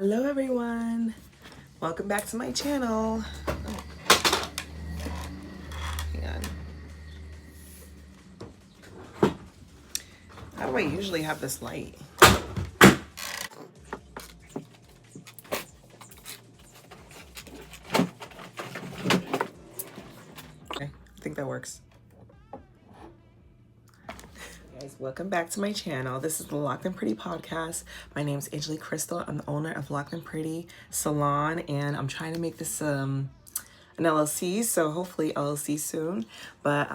Hello everyone, welcome back to my channel. Hang on. How do I usually have this light? Okay, I think that works. Guys, welcome back to my channel. This is the Locked and Pretty podcast. My name is Angeli Crystal. I'm the owner of Locked and Pretty Salon, and I'm trying to make this an LLC, so hopefully LLC soon. But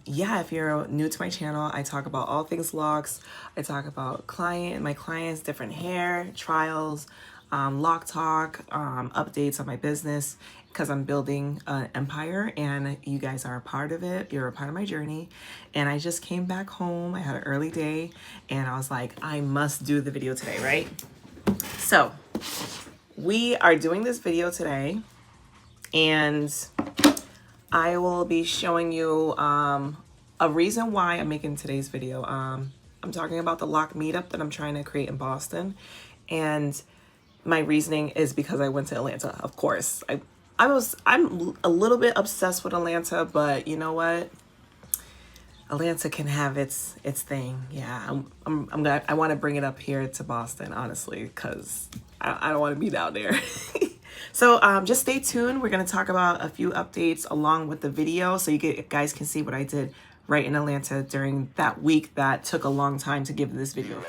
yeah, if you're new to my channel, I talk about all things locks. I talk about my clients, different hair trials, lock talk, updates on my business, because I'm building an empire and you guys are a part of it. You're a part of my journey. And I just came back home. I had an early day and I was like, I must do the video today, right? So we are doing this video today, and I will be showing you a reason why I'm making today's video. I'm talking about the lock meetup that I'm trying to create in Boston, and my reasoning is because I went to Atlanta. Of course, I'm a little bit obsessed with Atlanta, but you know what? Atlanta can have its thing. Yeah, I want to bring it up here to Boston, honestly, because I don't want to be down there. So just stay tuned. We're going to talk about a few updates along with the video so you guys can see what I did right in Atlanta during that week that took a long time to give this video.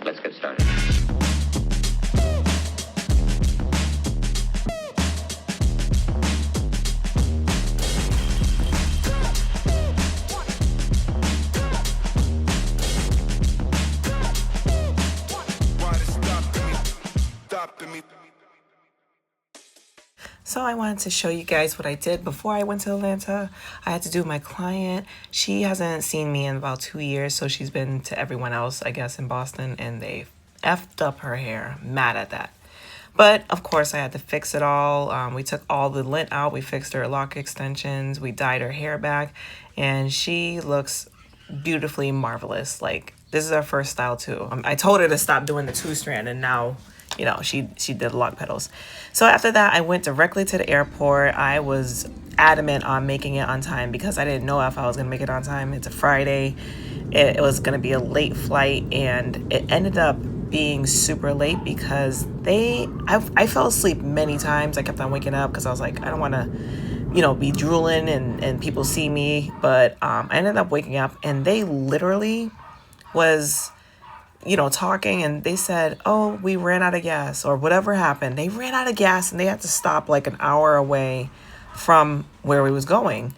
Let's get started. So I wanted to show you guys what I did before I went to Atlanta. I had to do my client. She hasn't seen me in about 2 years, so she's been to everyone else, I guess, in Boston, and they effed up her hair. Mad at that. But of course I had to fix it all. We took all the lint out. We fixed her lock extensions. We dyed her hair back, and she looks beautifully marvelous. Like, this is her first style too. I told her to stop doing the 2-strand, and now, you know, she did lock petals. So after that, I went directly to the airport. I was adamant on making it on time because I didn't know if I was gonna make it on time. It's a Friday. It was gonna be a late flight, and it ended up being super late because I fell asleep many times. I kept on waking up because I was like, I don't want to, you know, be drooling and people see me. But I ended up waking up, and they literally was, you know, talking, and they said, oh, we ran out of gas, or whatever happened. They ran out of gas and they had to stop like an hour away from where we was going.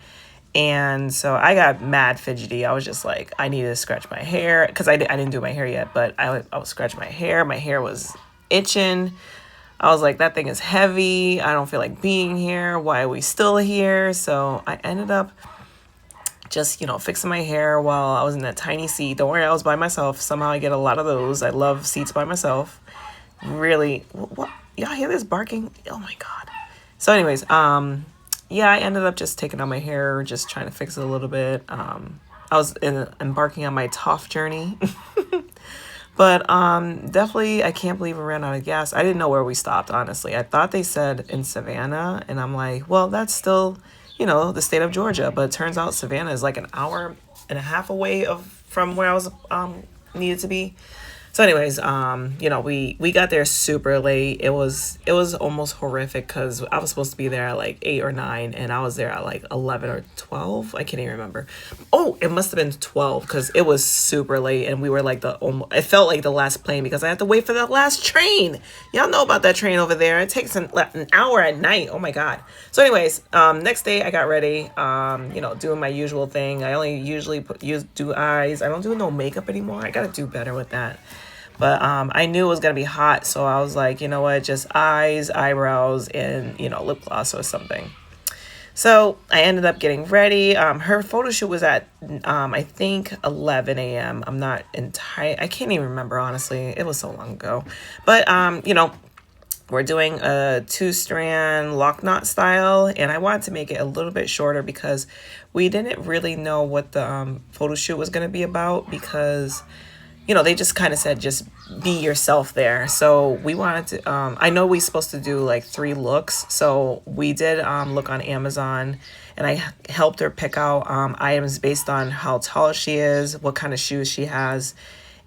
And so I got mad fidgety. I was just like, I need to scratch my hair, because I didn't do my hair yet, but I was scratching my hair. My hair was itching. I was like, that thing is heavy. I don't feel like being here. Why are we still here? So I ended up just, you know, fixing my hair while I was in that tiny seat. Don't worry, I was by myself. Somehow I get a lot of those. I love seats by myself. Really, what? Y'all hear this barking? Oh my God. So anyways, yeah, I ended up just taking out my hair, just trying to fix it a little bit. I was embarking on my tough journey. But definitely, I can't believe we ran out of gas. I didn't know where we stopped, honestly. I thought they said in Savannah, and I'm like, well, that's still, you know, the state of Georgia. But it turns out Savannah is like an hour and a half away from where I was needed to be. So anyways, you know, we got there super late. It was almost horrific because I was supposed to be there at like 8 or 9, and I was there at like 11 or 12. I can't even remember. Oh, it must have been 12 because it was super late, and we were like it felt like the last plane because I had to wait for that last train. Y'all know about that train over there. It takes an hour at night. Oh my God. So anyways, next day I got ready, you know, doing my usual thing. I only usually do eyes. I don't do no makeup anymore. I got to do better with that. But I knew it was going to be hot, so I was like, you know what, just eyes, eyebrows, and, you know, lip gloss or something. So I ended up getting ready. Her photo shoot was at, I think, 11 a.m. I'm not I can't even remember, honestly. It was so long ago. But, you know, we're doing a 2-strand lock knot style, and I wanted to make it a little bit shorter because we didn't really know what the photo shoot was going to be about, because they just kind of said just be yourself there. So we wanted to, I know we supposed to do like 3 looks. So we did look on Amazon, and I helped her pick out items based on how tall she is, what kind of shoes she has,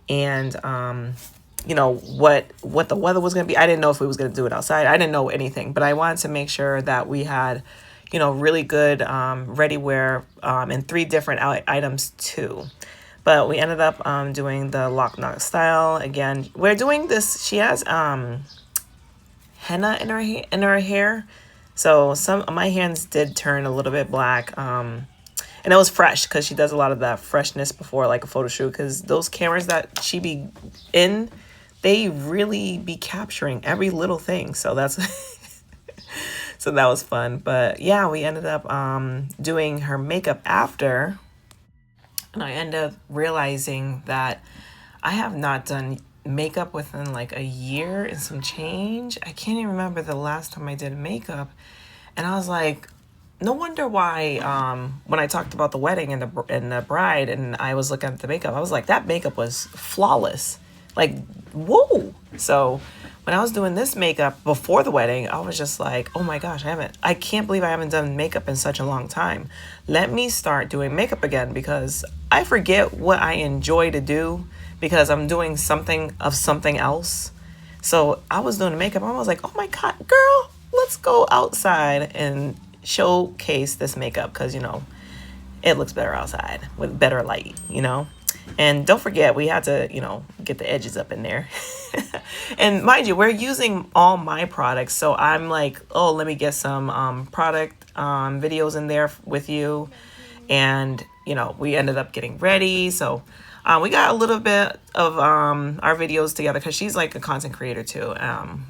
and what the weather was going to be. I didn't know if we was going to do it outside. I didn't know anything, but I wanted to make sure that we had really good ready wear and 3 different items too. But we ended up doing the lock knock style. Again, we're doing this. She has henna in her hair, so some of my hands did turn a little bit black. And it was fresh because she does a lot of that freshness before like a photo shoot. Because those cameras that she be in, they really be capturing every little thing. So that's so that was fun. But yeah, we ended up doing her makeup after. And I ended up realizing that I have not done makeup within like a year and some change. I can't even remember the last time I did makeup. And I was like, no wonder why when I talked about the wedding and the bride and I was looking at the makeup, I was like, that makeup was flawless. Like, whoa. So when I was doing this makeup before the wedding, I was just like, oh my gosh, I can't believe I haven't done makeup in such a long time. Let me start doing makeup again, because I forget what I enjoy to do because I'm doing something else. So I was doing makeup. I was like, oh my God, girl, let's go outside and showcase this makeup because, it looks better outside with better light. And don't forget, we had to, get the edges up in there. And mind you, we're using all my products. So I'm like, oh, let me get some product videos in there with you. And, we ended up getting ready. So we got a little bit of our videos together because she's like a content creator too.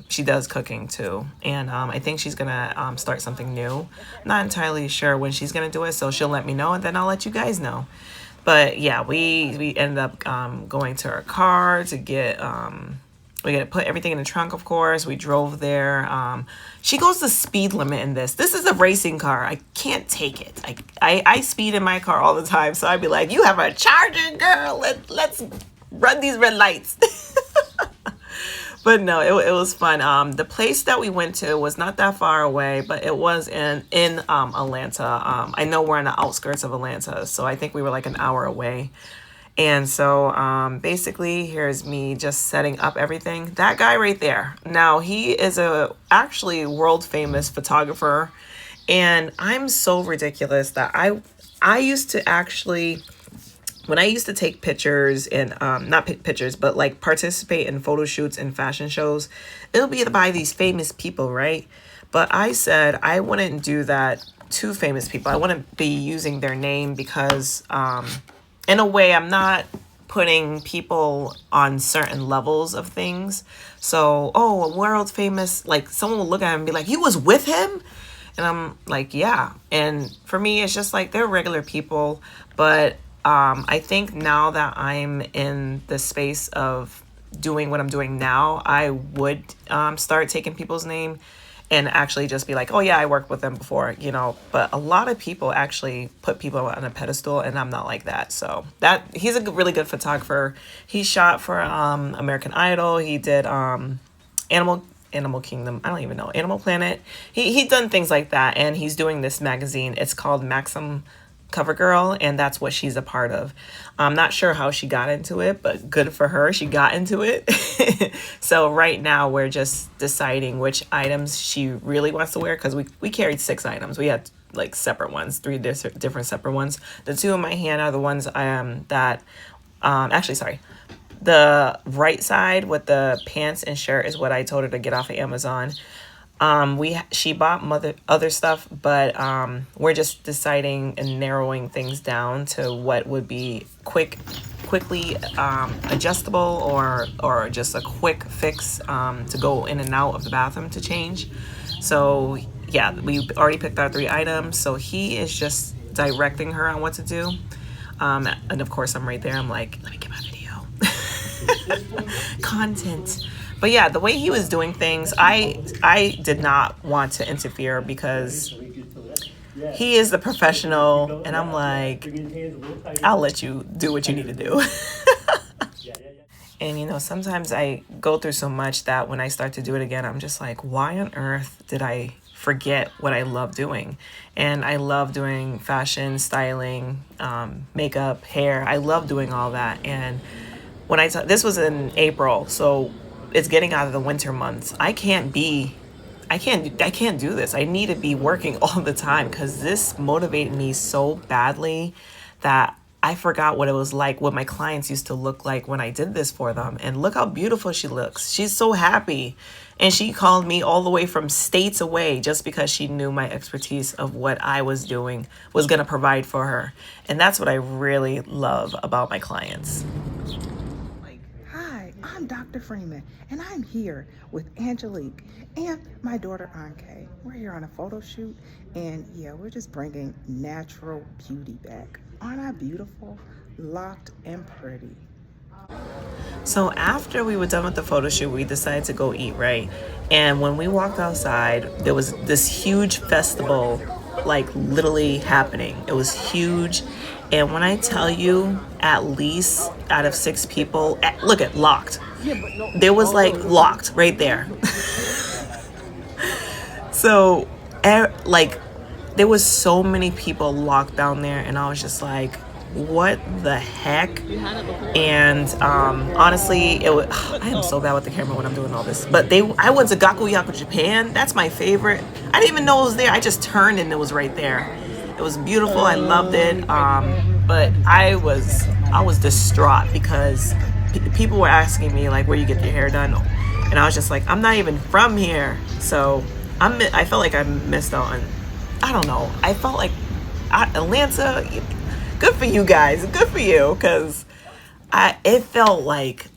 She does cooking too. And I think she's going to start something new. Not entirely sure when she's going to do it. So she'll let me know and then I'll let you guys know. But yeah, we ended up going to her car to get, we got to put everything in the trunk, of course. We drove there. She goes the speed limit in this. This is a racing car. I can't take it. I speed in my car all the time. So I'd be like, you have a charger, girl. Let's run these red lights. But no, it was fun. The place that we went to was not that far away, but it was in Atlanta. I know we're on the outskirts of Atlanta, so I think we were like an hour away. And so basically, here's me just setting up everything. That guy right there. Now, he is a actually world famous photographer, and I'm so ridiculous that I used to actually, when I used to take pictures and not pictures, but like participate in photo shoots and fashion shows, it'll be by these famous people, right? But I said I wouldn't do that to famous people. I wouldn't be using their name because in a way, I'm not putting people on certain levels of things. So, oh, a world famous, like someone will look at him and be like, you was with him? And I'm like, yeah. And for me, it's just like they're regular people. But I think now that I'm in the space of doing what I'm doing now, I would start taking people's name and actually just be like, oh yeah, I worked with them before, but a lot of people actually put people on a pedestal and I'm not like that. So he's a really good photographer. He shot for American Idol. He did Animal Kingdom. I don't even know. Animal Planet. He done things like that. And he's doing this magazine. It's called Maxim Cover Girl, and that's what she's a part of. I'm not sure how she got into it, but good for her, she got into it. So right now we're just deciding which items she really wants to wear, because we carried 6 items. We had like separate ones, 3 different separate ones. The 2 in my hand are the ones that actually, sorry, the right side with the pants and shirt is what I told her to get off of Amazon. She bought other stuff, but we're just deciding and narrowing things down to what would be quickly adjustable or just a quick fix to go in and out of the bathroom to change. So yeah, we already picked our 3 items. So he is just directing her on what to do. And of course I'm right there. I'm like, let me get my video. Content. But yeah, the way he was doing things, I did not want to interfere because he is the professional, and I'm like, I'll let you do what you need to do. And, sometimes I go through so much that when I start to do it again, I'm just like, why on earth did I forget what I love doing? And I love doing fashion, styling, makeup, hair. I love doing all that. And this was in April, so it's getting out of the winter months. I can't do this. I need to be working all the time because this motivated me so badly that I forgot what it was like, what my clients used to look like when I did this for them. And look how beautiful she looks. She's so happy. And she called me all the way from states away just because she knew my expertise of what I was doing was going to provide for her. And that's what I really love about my clients. Hi, I'm Dr. Freeman, and I'm here with Angelique and my daughter Anke. We're here on a photo shoot, and yeah, we're just bringing natural beauty back. Aren't I beautiful, locked, and pretty? So after we were done with the photo shoot, we decided to go eat, right? And when we walked outside, there was this huge festival, like literally happening. It was huge. And when I tell you, at least out of 6 people, look at locked. There was like locked right there. So, like, there was so many people locked down there, and I was just like, what the heck? And honestly, I am so bad with the camera when I'm doing all this. But I went to Gakuyaku, Japan. That's my favorite. I didn't even know it was there. I just turned and it was right there. It was beautiful. I loved it. But I was distraught because people were asking me like, where you get your hair done, and I was just like, I'm not even from here. So I felt like I missed out on. I don't know. I felt like Atlanta. Good for you guys. Good for you, because it felt like,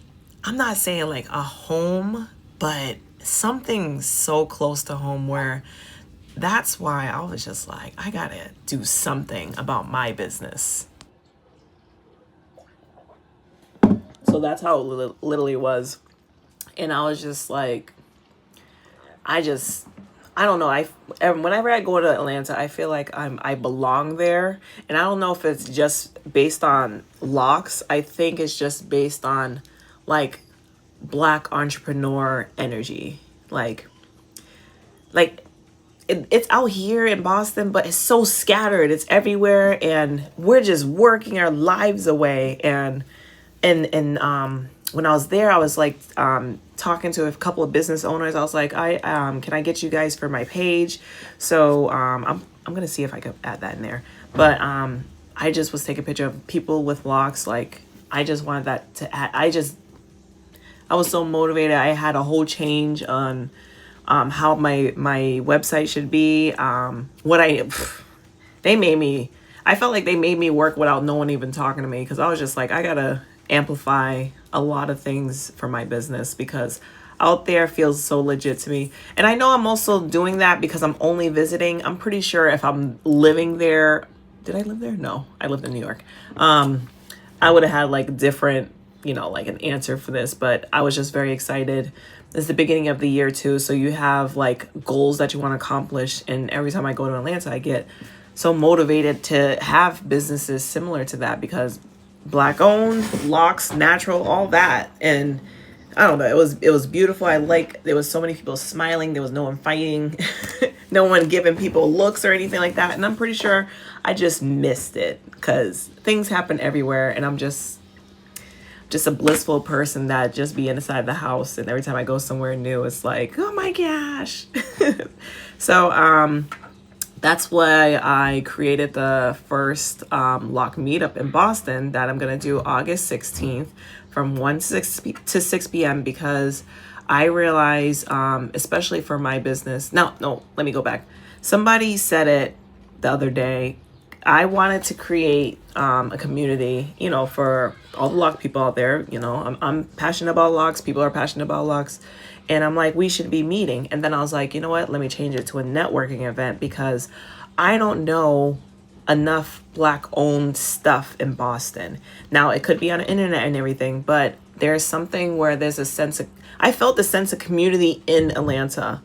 I'm not saying like a home, but something so close to home where that's why I was just like, I gotta do something about my business. So that's how it literally was. And I was just like, I don't know. Whenever I go to Atlanta, I feel like I belong there, and I don't know if it's just based on locks. I think it's just based on like Black entrepreneur energy, like it's out here in Boston, but it's so scattered. It's everywhere, and we're just working our lives away. And when I was there, I was like talking to a couple of business owners. I was like, can I get you guys for my page? So I'm gonna see if I could add that in there. But I just was taking a picture of people with locks. Like, I just wanted that to add. I was so motivated. I had a whole change on how my website should be. I felt like they made me work without no one even talking to me, because I was just like, I gotta amplify a lot of things for my business because out there feels so legit to me. And I know I'm also doing that because I'm only visiting. I'm pretty sure if I'm living there, did I live there? No, I lived in New York. I would have had like different, like an answer for this, but I was just very excited. It's the beginning of the year too, so you have like goals that you want to accomplish, and every time I go to Atlanta, I get so motivated to have businesses similar to that, because Black owned, locks, natural, all that. And I don't know, it was beautiful. There was so many people smiling. There was no one fighting, no one giving people looks or anything like that. And I'm pretty sure I just missed it because things happen everywhere, and I'm just a blissful person that just be inside the house, and every time I go somewhere new, it's like, oh my gosh. So that's why I created the first lock meetup in Boston that I'm gonna do August 16th from 1 to 6 p.m. because I realize, especially for my business. No, let me go back. Somebody said it the other day. I wanted to create a community, for all the lock people out there. I'm passionate about locks. People are passionate about locks. And I'm like, we should be meeting. And then I was like, you know what? Let me change it to a networking event, because I don't know enough Black owned stuff in Boston. Now, it could be on the internet and everything, but there's something where there's I felt the sense of community in Atlanta.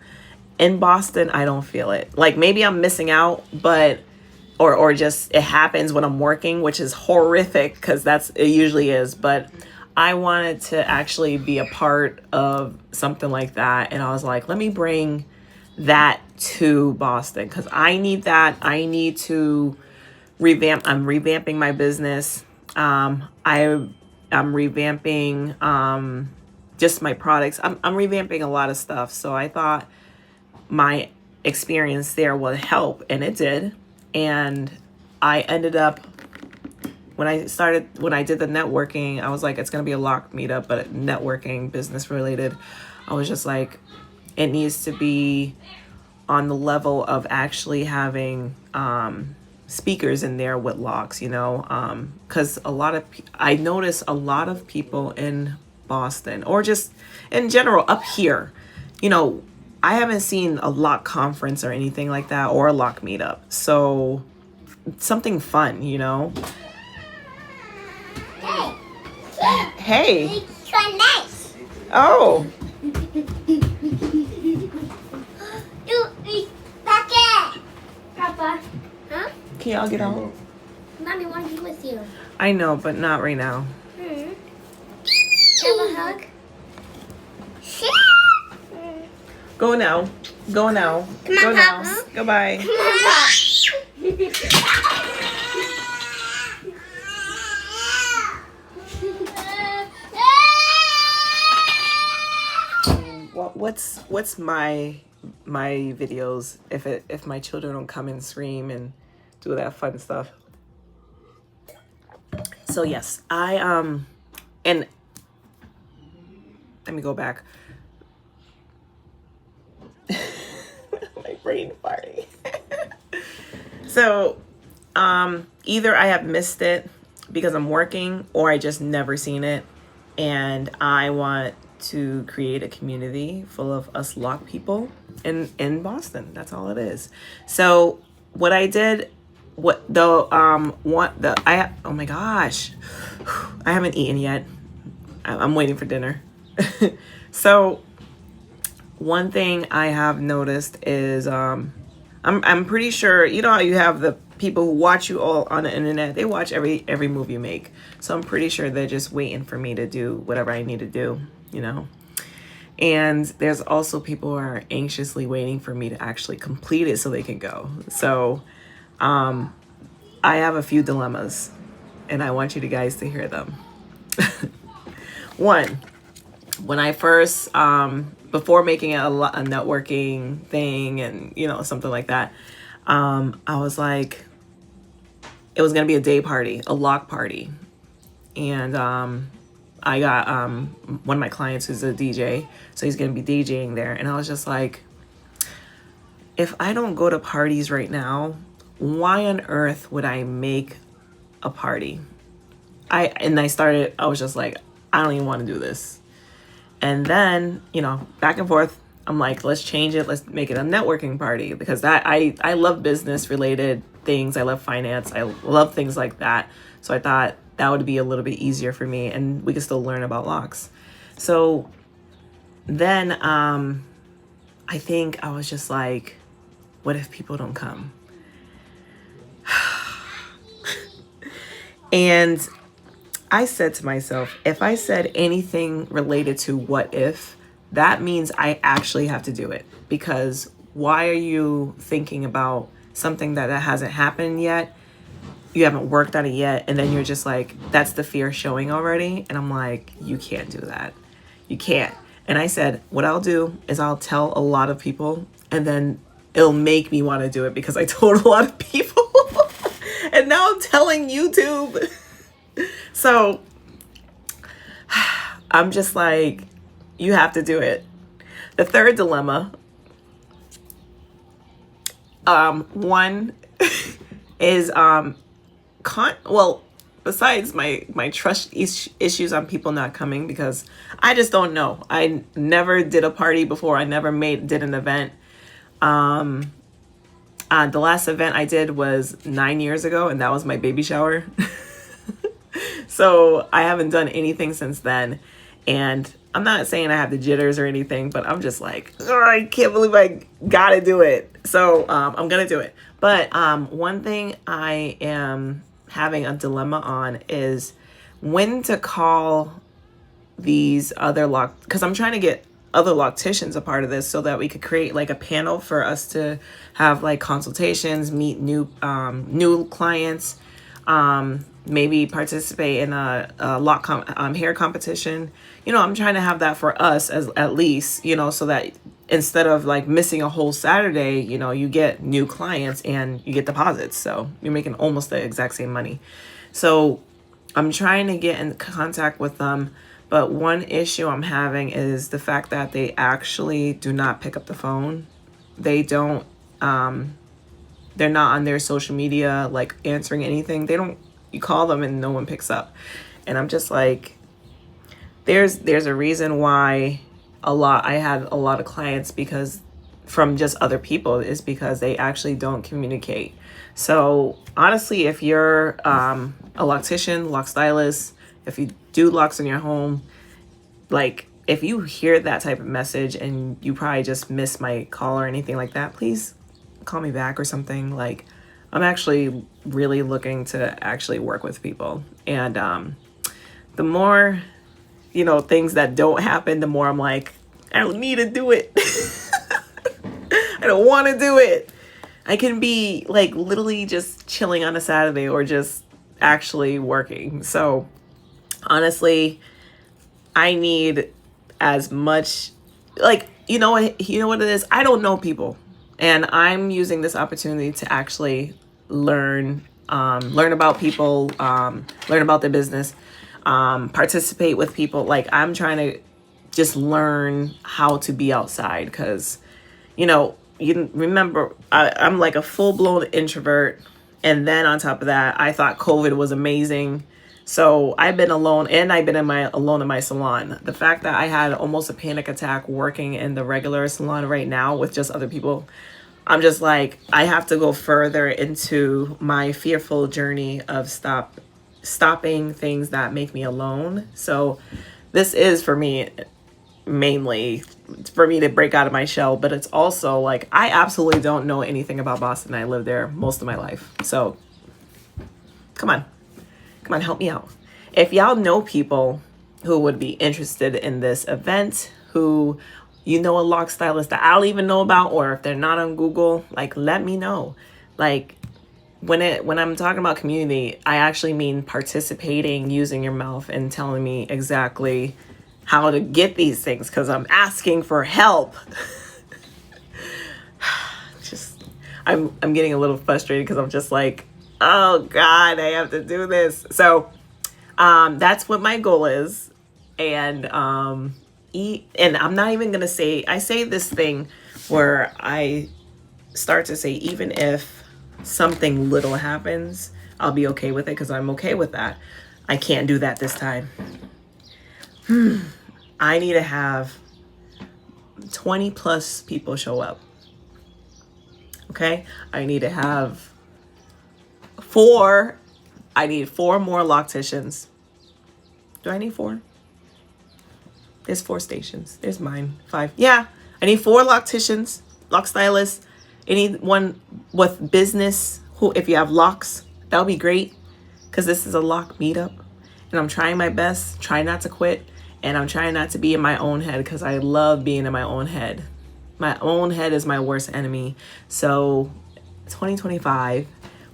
In Boston, I don't feel it. Like, maybe I'm missing out, but or just it happens when I'm working, which is horrific because it usually is. But I wanted to actually be a part of something like that. And I was like, let me bring that to Boston because I need that. I need to I'm revamping my business. I'm revamping just my products. I'm revamping a lot of stuff. So I thought my experience there would help, and it did. And I ended up when I did the networking, I was like, it's gonna be a lock meetup, but networking, business related. I was just like, it needs to be on the level of actually having speakers in there with locks, because I notice a lot of people in Boston or just in general up here, I haven't seen a lock conference or anything like that or a lock meetup. So something fun, Hey. It's so nice. Oh. Bucket. Papa. Huh? Can y'all get out? Mommy wants to be with you. I know, but not right now. Have a hug? Go now. Go now. Come Go on, now. Papa. Goodbye. What's my videos if my children don't come and scream and do that fun stuff. So yes, and let me go back. My brain farting. So either I have missed it because I'm working or I just never seen it, and I want to create a community full of us lock people in Boston. That's all it is. So what I did, oh my gosh, I haven't eaten yet. I'm waiting for dinner. So one thing I have noticed is I'm pretty sure, how you have the people who watch you all on the internet, they watch every move you make. So I'm pretty sure they're just waiting for me to do whatever I need to do, And there's also people who are anxiously waiting for me to actually complete it so they can go. So I have a few dilemmas, and I want you guys to hear them. One, when I first, before making a networking thing and, something like that, I was like, it was going to be a day party, a lock party. And I got one of my clients who's a DJ, so he's going to be DJing there. And I was just like, if I don't go to parties right now, why on earth would I make a party? I was just like, I don't even want to do this. And then, back and forth, I'm like, let's change it. Let's make it a networking party, because I love business related things. I love finance. I love things like that. So I thought that would be a little bit easier for me, and we could still learn about locks. So then I think I was just like, what if people don't come? And I said to myself, if I said anything related to what if, that means I actually have to do it. Because why are you thinking about something that hasn't happened yet? You haven't worked on it yet. And then you're just like, that's the fear showing already. And I'm like, you can't do that. You can't. And I said, what I'll do is I'll tell a lot of people, and then it'll make me want to do it because I told a lot of people. And now I'm telling YouTube. So I'm just like, you have to do it. The third dilemma, one is, besides my trust issues on people not coming, because I just don't know. I never did a party before. I never did an event. The last event I did was 9 years ago, and that was my baby shower. So I haven't done anything since then. And I'm not saying I have the jitters or anything, but I'm just like, oh, I can't believe I gotta do it. So I'm gonna do it. But one thing I am having a dilemma on is when to call these other because I'm trying to get other locticians a part of this so that we could create like a panel for us to have like consultations, meet new clients, maybe participate in a hair competition. You know, I'm trying to have that for us as at least, you know, so that instead of like missing a whole Saturday, you know, you get new clients and you get deposits. So you're making almost the exact same money. So I'm trying to get in contact with them. But one issue I'm having is the fact that they actually do not pick up the phone. They don't, they're not on their social media, like answering anything. You call them and no one picks up. And I'm just like, there's a reason why I had a lot of clients because from just other people is because they actually don't communicate. So honestly, if you're a loctician, lock stylist, if you do locks in your home, like if you hear that type of message and you probably just miss my call or anything like that, please call me back or something. Like I'm actually really looking to actually work with people. And the more, you know, things that don't happen, the more I'm like, I don't need to do it. I don't want to do it. I can be like literally just chilling on a Saturday or just actually working. So honestly, I need as much, like, you know what it is? I don't know people, and I'm using this opportunity to actually learn about people, learn about their business, participate with people. Like I'm trying to just learn how to be outside because, you know, you remember I'm like a full-blown introvert. And then on top of that, I thought COVID was amazing. So I've been alone and I've been alone in my salon. The fact that I had almost a panic attack working in the regular salon right now with just other people, I'm just like, I have to go further into my fearful journey of stopping things that make me alone. So this is for me, mainly for me to break out of my shell, but it's also like, I absolutely don't know anything about Boston. I lived there most of my life. So come on, help me out. If y'all know people who would be interested in this event, who, you know, a lock stylist that I'll even know about, or if they're not on Google, like, let me know. Like when I'm talking about community, I actually mean participating, using your mouth and telling me exactly how to get these things, because I'm asking for help. I'm getting a little frustrated because I'm just like, oh God, I have to do this. So that's what my goal is. And I'm not even gonna say, I say this thing where I start to say, even if something little happens, I'll be okay with it because I'm okay with that. I can't do that this time. I need to have 20 plus people show up. Okay? I need to have I need 4 more locticians. Do I need 4? There's 4 stations. There's mine. 5. Yeah. I need 4 locticians, lock stylists, anyone with business who, if you have locks, that would be great. Because this is a lock meetup. And I'm trying my best, try not to quit. And I'm trying not to be in my own head because I love being in my own head. My own head is my worst enemy. So 2025,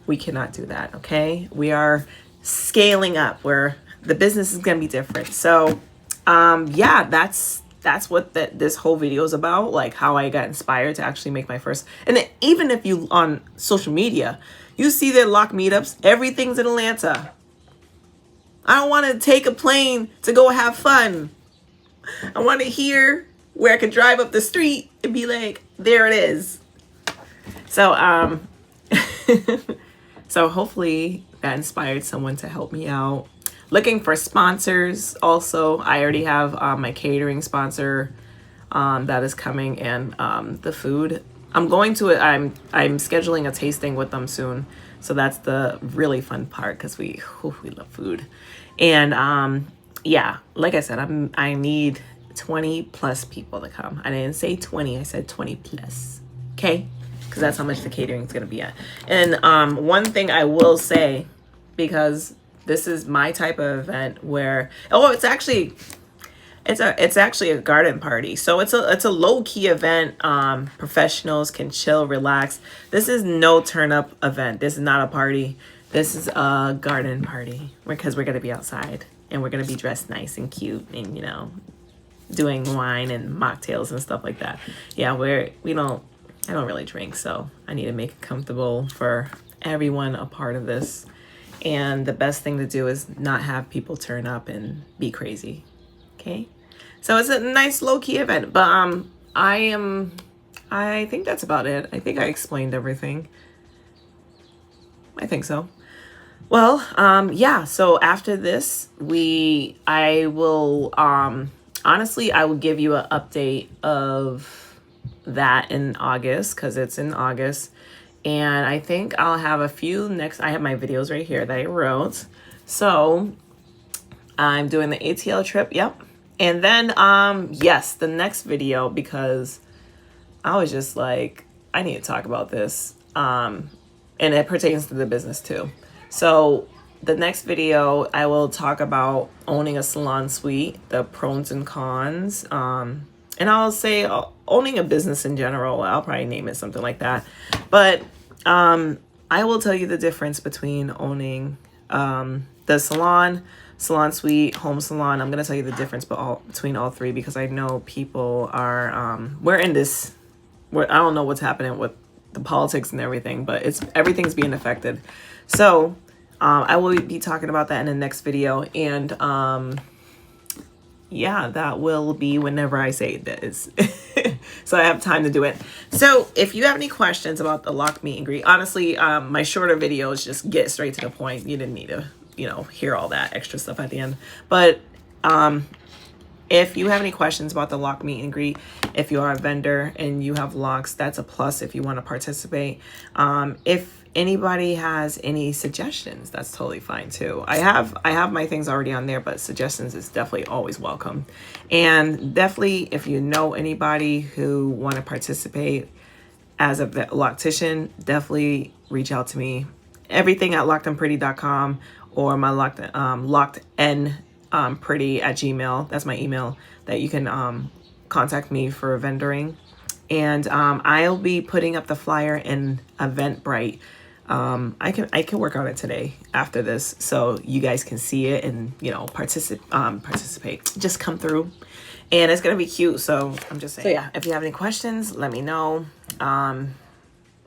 we cannot do that, okay? We are scaling up where the business is going to be different. So yeah, that's what this whole video is about, like how I got inspired to actually make my first. And then even if you on social media, you see their lock meetups, everything's in Atlanta. I don't want to take a plane to go have fun. I want to hear where I can drive up the street and be like, there it is. So, so hopefully that inspired someone to help me out. Looking for sponsors. Also, I already have my catering sponsor that is coming, and the food. I'm scheduling a tasting with them soon. So that's the really fun part because we love food. And yeah, like I said, I need 20 plus people to come. I didn't say 20, I said 20 plus. Okay? Because that's how much the catering is going to be at. And one thing I will say, because this is my type of event where, it's actually, It's actually a garden party. So it's a low-key event. Professionals can chill, relax. This is no turn-up event. This is not a party. This is a garden party because we're gonna be outside and we're gonna be dressed nice and cute and, you know, doing wine and mocktails and stuff like that. Yeah, I don't really drink, so I need to make it comfortable for everyone a part of this. And the best thing to do is not have people turn up and be crazy. Okay? So it's a nice low-key event, but I think that's about it. I think I explained everything. I think so. Well, yeah, so after this, I will, honestly, I will give you an update of that in August, because it's in August. And I think I'll have I have my videos right here that I wrote. So I'm doing the ATL trip, yep. And then, yes, the next video, because I was just like, I need to talk about this. And it pertains to the business too. So the next video, I will talk about owning a salon suite, the pros and cons. And I'll say owning a business in general. I'll probably name it something like that. But I will tell you the difference between owning the salon suite, home salon. I'm going to tell you the difference between all three, because I know people are, we're in this, I don't know what's happening with the politics and everything, but everything's being affected. So I will be talking about that in the next video. And yeah, that will be whenever I say this. So I have time to do it. So if you have any questions about the lock meet and greet, honestly, my shorter videos just get straight to the point. You didn't need to, you know, hear all that extra stuff at the end. But if you have any questions about the lock meet and greet, if you are a vendor and you have locks, that's a plus if you want to participate. If anybody has any suggestions, that's totally fine too. I have my things already on there, but suggestions is definitely always welcome. And definitely, if you know anybody who want to participate as a loctician, definitely reach out to me. Everything at lockedandpretty.com or my lockedandpretty at Gmail. That's my email that you can contact me for vendoring. And I'll be putting up the flyer in Eventbrite. I can work on it today after this, so you guys can see it and, you know, participate. Just come through, and it's gonna be cute. So I'm just saying. So yeah, if you have any questions, let me know.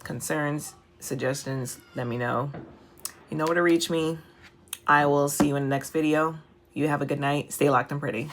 Concerns, suggestions, let me know. You know where to reach me. I will see you in the next video. You have a good night. Stay locked and pretty.